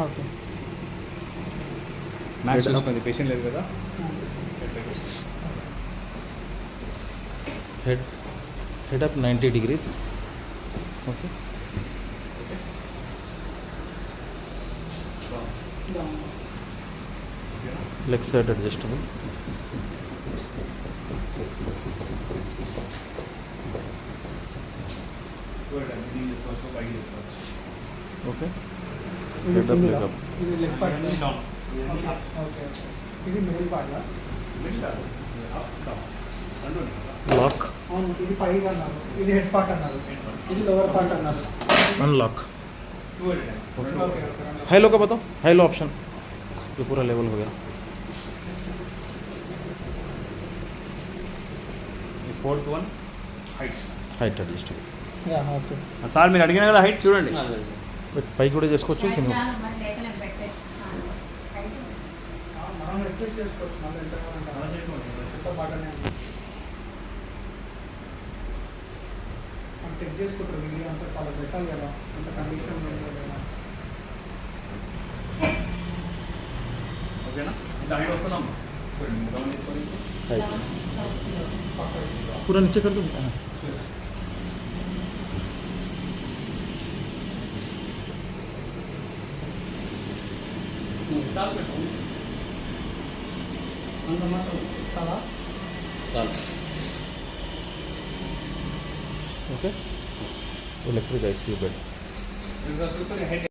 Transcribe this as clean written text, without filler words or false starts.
Okay. Max చూసుకోండి, patient లేదు కదా. head up 90 degrees. Okay. Leg side adjustable. Okay. Head up, leg up. ఇది leg part. Okay. ఇది middle part. Lock. అవును, ఇది పైగా అన్నారు, ఇది హెడ్ పార్ట్ అన్నారు, ఇది లోవర్ పార్ట్ అన్నారు. Unlock. Okay okay. High low का बताओ. High low option. ये पूरा लेवल हो गया. Fourth one height. Height adjustable. Yeah okay. Sir మీరు అడిగిన కదా హైట్ చూడండి. పైకి కూడా చేసుకోవచ్చు, కింద మనం రిక్వెస్ట్ చేసుకోవచ్చు, మళ్ళీ ఎంత పాటనే మనం చెక్ చేసుకుంటారు. వీడియో అంతా చాలా పెట్టాలి కదా, అంత కండిషన్ ఉందో లేదా. ఓకేనా? ఇంత హైట్ వస్తున్నాం. हाइट पूरा नीचे कर दो. అంత మాత్రం చాలా okay. Electric ICU bed. Head